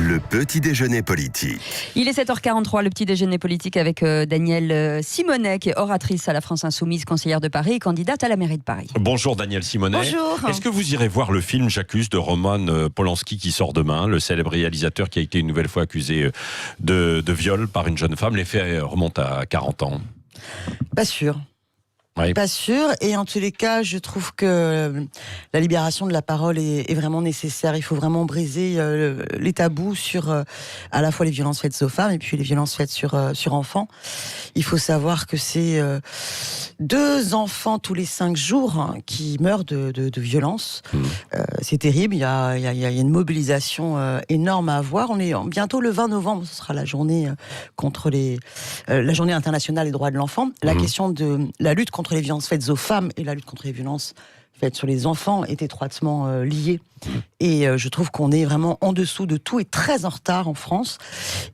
Le petit déjeuner politique. Il est 7h43, le petit déjeuner politique avec Danielle Simonet, qui est oratrice à la France Insoumise, conseillère de Paris et candidate à la mairie de Paris. Bonjour Danielle Simonet. Bonjour. Est-ce que vous irez voir le film J'accuse de Roman Polanski qui sort demain, le célèbre réalisateur qui a été une nouvelle fois accusé de viol par une jeune femme? Les faits remontent à 40 ans. Pas sûr. Oui. Pas sûr, et en tous les cas, je trouve que la libération de la parole est vraiment nécessaire. Il faut vraiment briser les tabous sur à la fois les violences faites aux femmes et puis les violences faites sur enfants. Il faut savoir que c'est 2 enfants tous les 5 jours qui meurent de violences. C'est terrible, il y a une mobilisation énorme à avoir. On est bientôt le 20 novembre, ce sera la journée contre la journée internationale des droits de l'enfant. La question de la lutte contre les violences faites aux femmes et la lutte contre les violences faites sur les enfants est étroitement liée. Et je trouve qu'on est vraiment en dessous de tout et très en retard en France.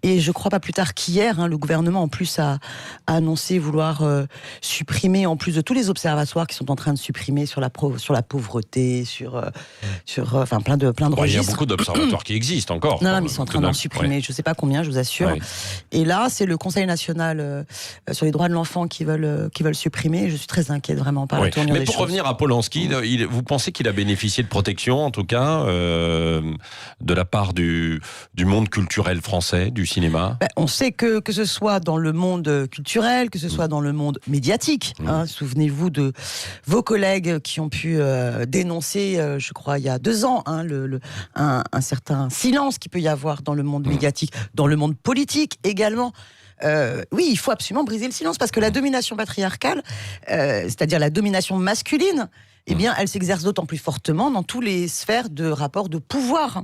Et je crois pas plus tard qu'hier, le gouvernement en plus a annoncé vouloir supprimer, en plus de tous les observatoires qui sont en train de supprimer sur la pauvreté, sur plein de registres. Il y a beaucoup d'observatoires qui existent encore. Non, mais ils sont en train d'en supprimer. Je sais pas combien, je vous assure. Ouais. Et là, c'est le Conseil national sur les droits de l'enfant qui veulent supprimer. Je suis très inquiète vraiment par la tournure des choses. Mais pour revenir à Polanski, vous pensez qu'il a bénéficié de protection, en tout cas, de la part du monde culturel français, du cinéma? On sait que ce soit dans le monde culturel, que ce soit dans le monde médiatique. Souvenez-vous de vos collègues qui ont pu dénoncer, je crois, il y a 2 ans, un certain silence qu'il peut y avoir dans le monde médiatique, dans le monde politique également. Oui, il faut absolument briser le silence, parce que la domination patriarcale, c'est-à-dire la domination masculine, eh bien, elle s'exerce d'autant plus fortement dans toutes les sphères de rapports de pouvoir.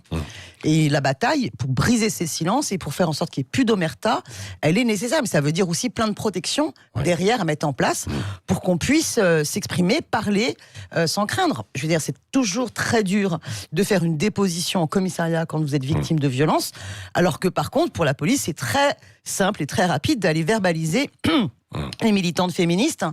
Et la bataille, pour briser ces silences et pour faire en sorte qu'il n'y ait plus d'omerta, elle est nécessaire. Mais ça veut dire aussi plein de protections derrière à mettre en place pour qu'on puisse s'exprimer, parler sans craindre. Je veux dire, c'est toujours très dur de faire une déposition en commissariat quand vous êtes victime de violence, alors que par contre, pour la police, c'est très simple et très rapide d'aller verbaliser les militantes féministes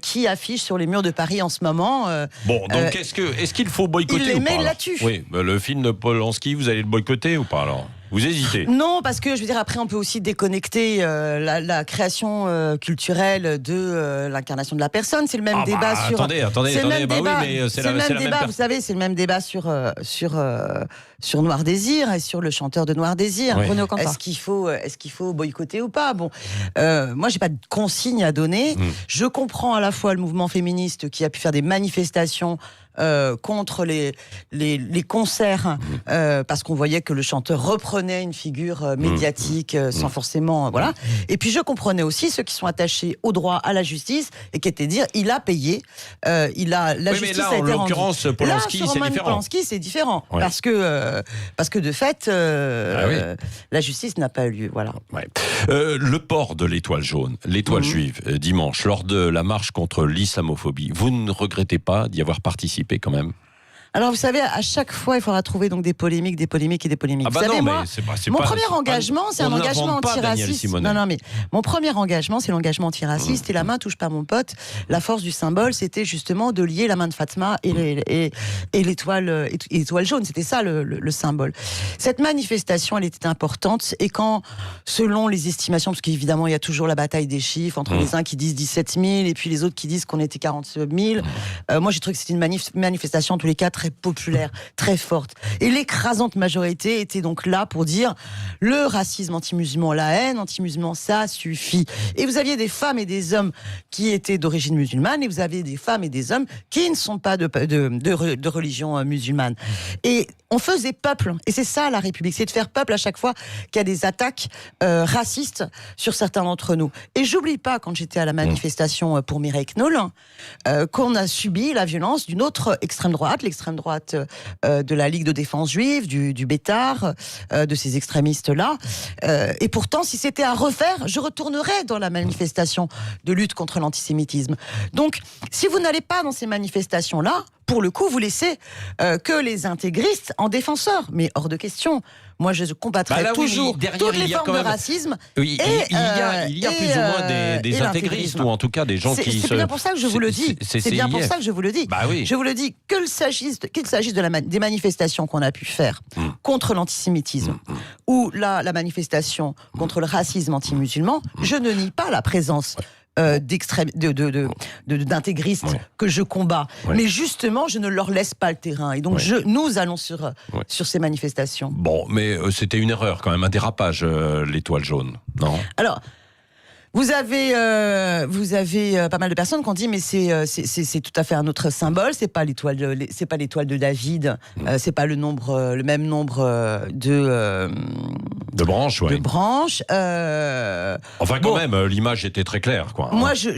qui affichent sur les murs de Paris en ce moment. Donc est-ce qu'il faut boycotter il les ou met pas? là-dessus. Oui, le film de Polanski, vous allez le boycotter ou pas alors? Vous hésitez? Non, parce que je veux dire, après on peut aussi déconnecter la création culturelle de l'incarnation de la personne. C'est le même débat sur. Attendez, c'est le même débat. Vous savez, c'est le même débat sur Noir Désir et sur le chanteur de Noir Désir. Bruno Cantat. Est-ce qu'il faut boycotter ou pas? Bon, moi j'ai pas de consigne à donner. Je comprends à la fois le mouvement féministe qui a pu faire des manifestations contre les concerts parce qu'on voyait que le chanteur reprenait une figure médiatique sans forcément voilà. Et puis je comprenais aussi ceux qui sont attachés au droit, à la justice, et qui étaient dire il a payé, la justice mais là, a été rendue. En l'occurrence, Polanski, c'est différent. Polanski, c'est différent parce que de fait la justice n'a pas eu lieu. Voilà. Le port de l'étoile jaune, l'étoile juive, dimanche, lors de la marche contre l'islamophobie, vous ne regrettez pas d'y avoir participé quand même? Alors vous savez, à chaque fois, il faudra trouver donc des polémiques. Vous savez, moi, mon premier engagement, c'est un engagement antiraciste. Non, mais mon premier engagement, c'est l'engagement antiraciste. Et la main touche pas mon pote. La force du symbole, c'était justement de lier la main de Fatma et l'étoile jaune. C'était ça le symbole. Cette manifestation, elle était importante. Et quand, selon les estimations, parce qu'évidemment, il y a toujours la bataille des chiffres entre les uns qui disent 17 000 et puis les autres qui disent qu'on était 40 000. Moi, j'ai trouvé que c'était une manifestation en tous les cas très populaire, très forte. Et l'écrasante majorité était donc là pour dire le racisme anti-musulman, la haine anti-musulman, ça suffit. Et vous aviez des femmes et des hommes qui étaient d'origine musulmane, et vous aviez des femmes et des hommes qui ne sont pas de religion musulmane. Et on faisait peuple, et c'est ça la République, c'est de faire peuple à chaque fois qu'il y a des attaques racistes sur certains d'entre nous. Et j'oublie pas, quand j'étais à la manifestation pour Mireille Knoll, qu'on a subi la violence d'une autre extrême droite, l'extrême droite de la Ligue de défense juive, du Bétard, de ces extrémistes-là. Et pourtant, si c'était à refaire, je retournerais dans la manifestation de lutte contre l'antisémitisme. Donc, si vous n'allez pas dans ces manifestations-là, pour le coup, vous laissez que les intégristes en défenseurs. Mais hors de question. Moi, je combattrai toujours toutes les formes de racisme. Oui, il y a plus ou moins des intégristes, ou en tout cas des gens qui... C'est bien pour ça que je vous le dis. C'est bien pour ça que je vous le dis. Bah oui. Je vous le dis, qu'il s'agisse des manifestations qu'on a pu faire contre l'antisémitisme, ou la manifestation contre le racisme anti-musulman, je ne nie pas la présence d'intégristes que je combats. Mais justement, je ne leur laisse pas le terrain. Et donc, nous allons sur ces manifestations. Bon, mais c'était une erreur quand même, un dérapage, l'étoile jaune, non ? Alors, vous avez pas mal de personnes qui ont dit mais c'est tout à fait un autre symbole, c'est pas l'étoile de David, c'est pas le même nombre de branches, ouais. De branches. Enfin, quand même, l'image était très claire, quoi. Moi, je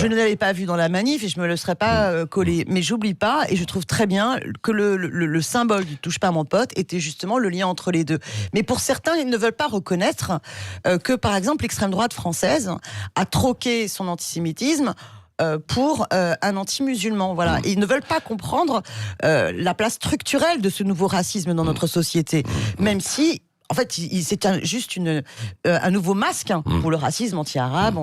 ne l'avais pas vu dans la manif et je me le serais pas collé. Mais j'oublie pas, et je trouve très bien que le symbole du touche pas à mon pote était justement le lien entre les deux. Mais pour certains, ils ne veulent pas reconnaître que, par exemple, l'extrême droite française a troqué son antisémitisme pour un anti-musulman. Voilà. Et ils ne veulent pas comprendre la place structurelle de ce nouveau racisme dans notre société. Même si, en fait, c'est juste un nouveau masque pour le racisme anti-arabe,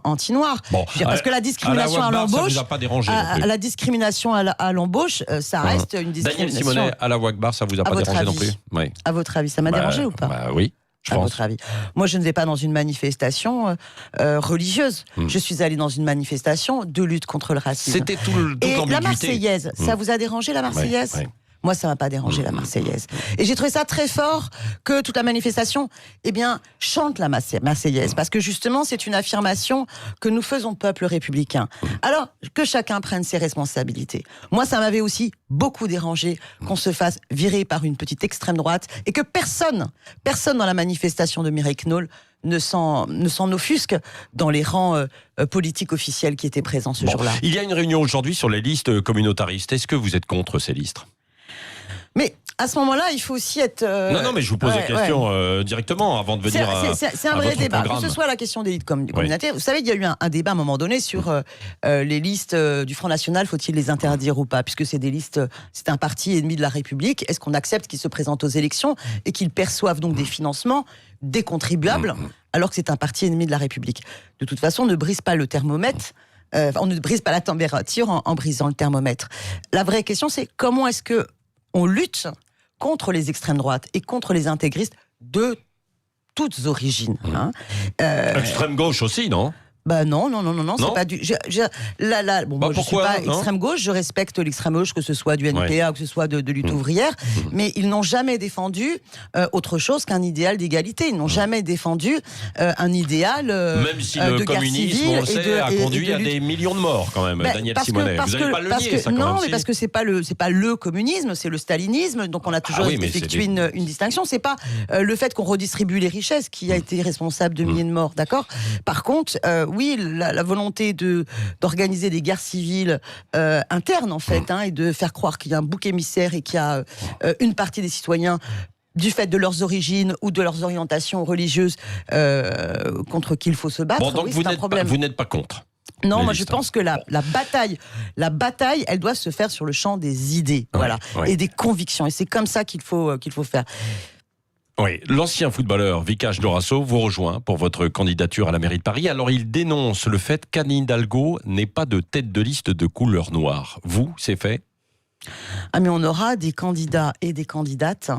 anti-noir. Bon, parce que la discrimination à l'embauche, ça vous a pas dérangé, la discrimination à l'embauche, ça reste une discrimination. Daniel Simonet, à la Ouakbar, ça vous a pas dérangé non plus ? Oui. À votre avis, ça m'a dérangé ou pas ? Oui. À votre avis. Moi, je ne vais pas dans une manifestation religieuse. Je suis allée dans une manifestation de lutte contre le racisme. C'était toute l'ambiguïté. La Marseillaise, ça vous a dérangé, la Marseillaise ? Moi, ça m'a pas dérangé, la Marseillaise. Et j'ai trouvé ça très fort que toute la manifestation, chante la Marseillaise. Parce que justement, c'est une affirmation que nous faisons peuple républicain. Alors, que chacun prenne ses responsabilités. Moi, ça m'avait aussi beaucoup dérangé qu'on se fasse virer par une petite extrême droite et que personne dans la manifestation de Mireille Knoll ne s'en offusque dans les rangs politiques officiels qui étaient présents ce jour-là. Il y a une réunion aujourd'hui sur les listes communautaristes. Est-ce que vous êtes contre ces listes ? Mais à ce moment-là, il faut aussi être... Non, mais je vous pose la question directement avant de venir c'est un vrai débat. Que ce soit la question des listes communautaires. Vous savez, il y a eu un débat à un moment donné sur les listes du Front National, faut-il les interdire ou pas ? Puisque c'est des listes, c'est un parti ennemi de la République. Est-ce qu'on accepte qu'ils se présentent aux élections et qu'ils perçoivent donc des financements des contribuables alors que c'est un parti ennemi de la République ? De toute façon, on ne brise pas le thermomètre. On ne brise pas la température en brisant le thermomètre. La vraie question, c'est comment est-ce que on lutte contre les extrêmes droites et contre les intégristes de toutes origines. Extrême gauche aussi, non ? Non, c'est pas du... moi, je suis pas extrême gauche, je respecte l'extrême gauche, que ce soit du NPA ou que ce soit de lutte ouvrière, mais ils n'ont jamais défendu autre chose qu'un idéal d'égalité. Ils n'ont jamais défendu un idéal même si le communisme, on le sait, a conduit à des millions de morts quand même, Daniel Simonet. Vous n'allez pas le nier, ça, quand même. Non, mais parce que c'est pas le communisme, c'est le stalinisme, donc on a toujours effectué une distinction. C'est pas le fait qu'on redistribue les richesses qui a été responsable de milliers de morts, d'accord ? Par contre, oui, la volonté d'organiser des guerres civiles internes, en fait, et de faire croire qu'il y a un bouc émissaire et qu'il y a une partie des citoyens, du fait de leurs origines ou de leurs orientations religieuses, contre qui il faut se battre. Donc c'est un problème. Vous n'êtes pas contre ? Non, moi je pense que la bataille, elle doit se faire sur le champ des idées, et des convictions. Et c'est comme ça qu'il faut faire. Oui, l'ancien footballeur Vikash Dorasso vous rejoint pour votre candidature à la mairie de Paris. Alors il dénonce le fait qu'Anne Hidalgo n'ait pas de tête de liste de couleur noire. Vous, c'est fait ? Mais on aura des candidats et des candidates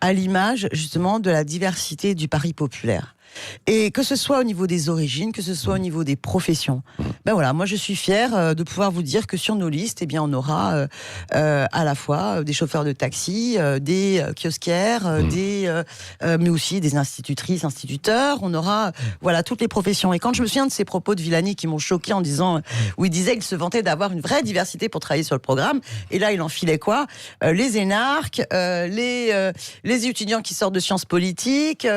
à l'image justement de la diversité du pari populaire. Et que ce soit au niveau des origines, que ce soit au niveau des professions. Moi je suis fière de pouvoir vous dire que sur nos listes, on aura à la fois des chauffeurs de taxi, des kiosquières, mais aussi des institutrices, instituteurs. On aura toutes les professions. Et quand je me souviens de ces propos de Villani qui m'ont choqué en disant, où il disait qu'il se vantait d'avoir une vraie diversité pour travailler sur le programme, et là il enfilait quoi ? Les énarques, les étudiants qui sortent de sciences politiques,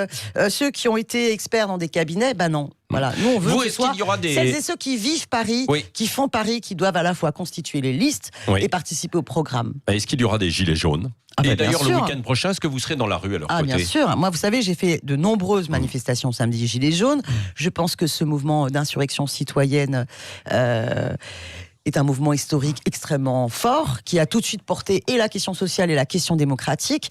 ceux qui ont été experts dans des cabinets, non. Voilà, nous on veut que ce soit celles et ceux qui vivent Paris, qui font Paris, qui doivent à la fois constituer les listes et participer au programme. Est-ce qu'il y aura des gilets jaunes ? Et d'ailleurs, le week-end prochain, est-ce que vous serez dans la rue à leur côté ? Bien sûr. Moi, vous savez, j'ai fait de nombreuses manifestations samedi Gilets jaunes. Je pense que ce mouvement d'insurrection citoyenne est un mouvement historique extrêmement fort, qui a tout de suite porté et la question sociale et la question démocratique.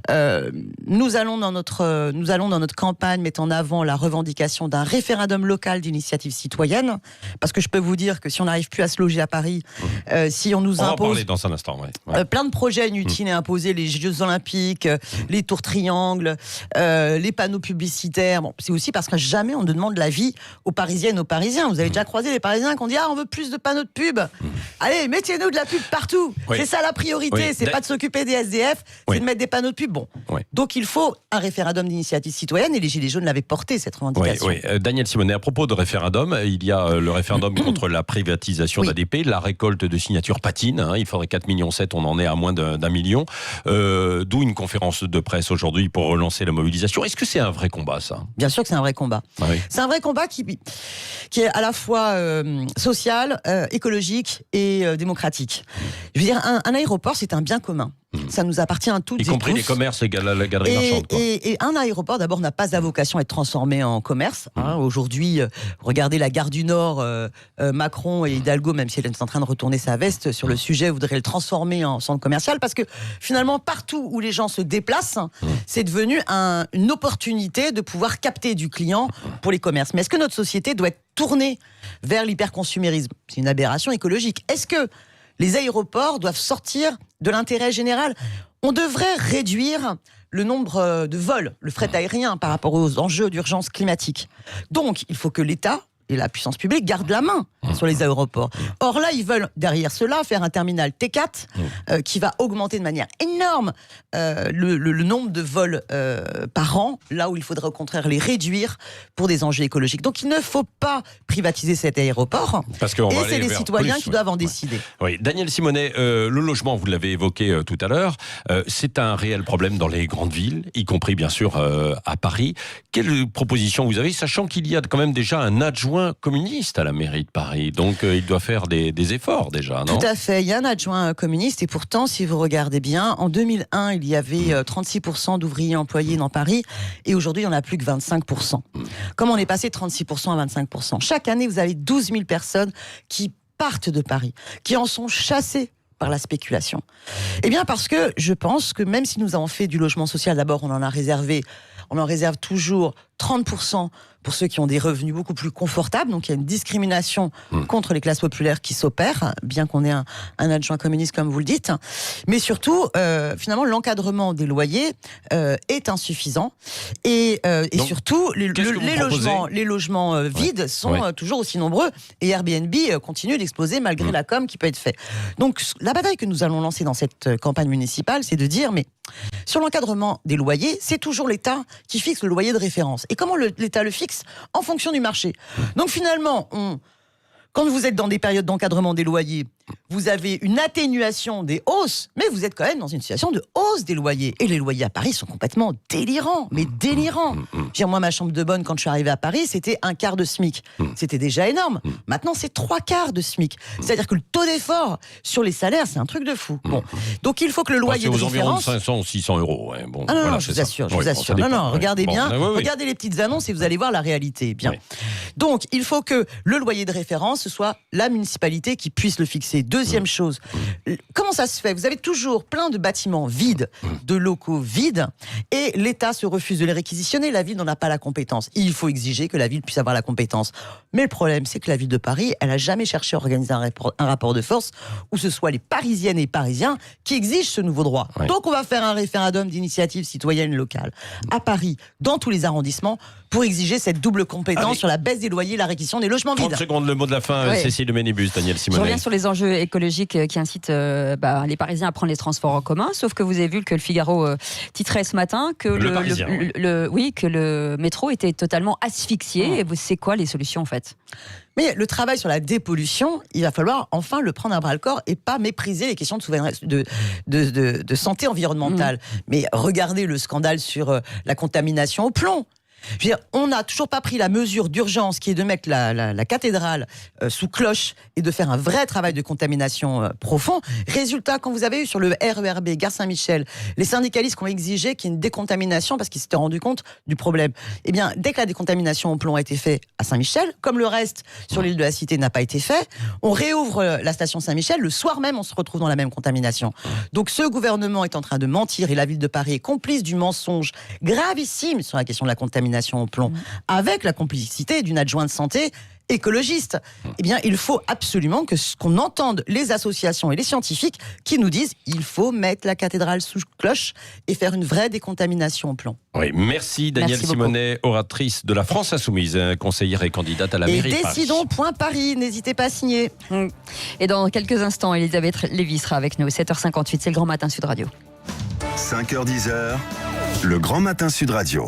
Nous allons dans notre campagne mettre en avant la revendication d'un référendum local d'initiative citoyenne, parce que je peux vous dire que si on n'arrive plus à se loger à Paris, si on nous impose... On va en parler dans un instant, plein de projets inutiles et imposés, les Jeux Olympiques, les tours triangles, les panneaux publicitaires. Bon, c'est aussi parce que jamais on ne demande l'avis aux Parisiennes, aux Parisiens. Vous avez déjà croisé les Parisiens qui ont dit on veut plus de panneaux de pub. Allez, mettez-nous de la pub partout. C'est ça la priorité. C'est pas de s'occuper des SDF, c'est de mettre des panneaux de pub. Bon. Donc il faut un référendum d'initiative citoyenne et les Gilets jaunes l'avaient porté, cette revendication. Daniel Simonet, à propos de référendum, il y a le référendum contre la privatisation d'ADP. La récolte de signatures patine. Il faudrait 4,7 millions, on en est à moins d'1 million. D'où une conférence de presse aujourd'hui pour relancer la mobilisation. Est-ce que c'est un vrai combat, ça ? Bien sûr que c'est un vrai combat. C'est un vrai combat qui est à la fois social, écologique et démocratique. Je veux dire, un aéroport, c'est un bien commun. Ça nous appartient à toutes et tous. Y compris les commerces et la galerie marchande. Et un aéroport, d'abord, n'a pas vocation à être transformé en commerce. Aujourd'hui, regardez la gare du Nord, Macron et Hidalgo, même si elle est en train de retourner sa veste sur le sujet, voudraient le transformer en centre commercial, parce que finalement, partout où les gens se déplacent, c'est devenu une opportunité de pouvoir capter du client pour les commerces. Mais est-ce que notre société doit être tournée vers l'hyperconsumérisme ? C'est une aberration écologique. Est-ce que les aéroports doivent sortir de l'intérêt général ? On devrait réduire le nombre de vols, le fret aérien, par rapport aux enjeux d'urgence climatique. Donc, il faut que l'État et la puissance publique gardent la main sur les aéroports. Or là, ils veulent, derrière cela, faire un terminal T4 qui va augmenter de manière énorme le nombre de vols par an, là où il faudrait au contraire les réduire pour des enjeux écologiques. Donc il ne faut pas privatiser cet aéroport, et c'est les citoyens qui doivent en décider. Daniel Simonet, le logement, vous l'avez évoqué tout à l'heure, c'est un réel problème dans les grandes villes, y compris bien sûr à Paris. Quelle proposition vous avez, sachant qu'il y a quand même déjà un adjoint communiste à la mairie de Paris, donc il doit faire des efforts déjà, non ? Tout à fait, il y a un adjoint communiste, et pourtant, si vous regardez bien, en 2001, il y avait 36% d'ouvriers employés dans Paris, et aujourd'hui, il n'y en a plus que 25%. Comme on est passé de 36% à 25%. Chaque année, vous avez 12 000 personnes qui partent de Paris, qui en sont chassées par la spéculation. Eh bien, parce que je pense que même si nous avons fait du logement social, d'abord, on en réserve toujours 30% pour ceux qui ont des revenus beaucoup plus confortables. Donc il y a une discrimination contre les classes populaires qui s'opère, bien qu'on ait un adjoint communiste comme vous le dites. Mais surtout, finalement, l'encadrement des loyers est insuffisant. Et donc, surtout, les logements vides sont toujours aussi nombreux. Et Airbnb continue d'exploser malgré la com qui peut être faite. Donc la bataille que nous allons lancer dans cette campagne municipale, c'est de dire, mais sur l'encadrement des loyers, c'est toujours l'État qui fixe le loyer de référence. Et comment l'État le fixe ? En fonction du marché. Donc finalement, quand vous êtes dans des périodes d'encadrement des loyers, vous avez une atténuation des hausses, mais vous êtes quand même dans une situation de hausse des loyers. Et les loyers à Paris sont complètement délirants, mais délirants. Moi, ma chambre de bonne, quand je suis arrivée à Paris, c'était 1/4 de SMIC. C'était déjà énorme. Maintenant, c'est 3/4 de SMIC. C'est-à-dire que le taux d'effort sur les salaires, c'est un truc de fou. Bon. Donc, il faut que le loyer de référence... C'est aux environs de 500 ou 600 euros. Bon, non, je vous assure. Regardez bien. Regardez les petites annonces et vous allez voir la réalité. Bien. Donc, il faut que le loyer de référence, ce soit la municipalité qui puisse le fixer. Deuxième chose, comment ça se fait ? Vous avez toujours plein de bâtiments vides, de locaux vides, et l'État se refuse de les réquisitionner. La ville n'en a pas la compétence. Il faut exiger que la ville puisse avoir la compétence. Mais le problème, c'est que la ville de Paris, elle n'a jamais cherché à organiser un rapport de force où ce soit les Parisiennes et Parisiens qui exigent ce nouveau droit. Donc on va faire un référendum d'initiative citoyenne locale à Paris, dans tous les arrondissements, pour exiger cette double compétence sur la baisse des loyers et la réquisition des logements vides. 30 secondes, le mot de la fin, Cécile Ménibus, Daniel Simonet. Je reviens sur les enjeux écologiques qui incitent les Parisiens à prendre les transports en commun, sauf que vous avez vu que le Figaro titrait ce matin que que le métro était totalement asphyxié. Et c'est quoi les solutions en fait ? Mais le travail sur la dépollution, il va falloir enfin le prendre à bras-le-corps et pas mépriser les questions de santé environnementale. Mais regardez le scandale sur la contamination au plomb. Je veux dire, on n'a toujours pas pris la mesure d'urgence qui est de mettre la cathédrale sous cloche et de faire un vrai travail de contamination profond. Résultat, quand vous avez eu sur le RERB Gare Saint-Michel, les syndicalistes qui ont exigé qu'il y ait une décontamination parce qu'ils s'étaient rendus compte du problème. Eh bien, dès que la décontamination au plomb a été faite à Saint-Michel, comme le reste sur l'île de la Cité n'a pas été fait, on réouvre la station Saint-Michel. Le soir même, on se retrouve dans la même contamination. Donc, ce gouvernement est en train de mentir et la ville de Paris est complice du mensonge gravissime sur la question de la contamination au plomb, avec la complicité d'une adjointe santé écologiste. Eh bien, il faut absolument qu'on entende les associations et les scientifiques qui nous disent il faut mettre la cathédrale sous cloche et faire une vraie décontamination au plomb. Oui, merci Danielle Simonet, oratrice de la France Insoumise, conseillère et candidate à la mairie de Paris. Et décidons.paris, n'hésitez pas à signer. Et dans quelques instants, Elisabeth Lévy sera avec nous, 7h58, c'est le Grand Matin Sud Radio. 5h-10h, le Grand Matin Sud Radio.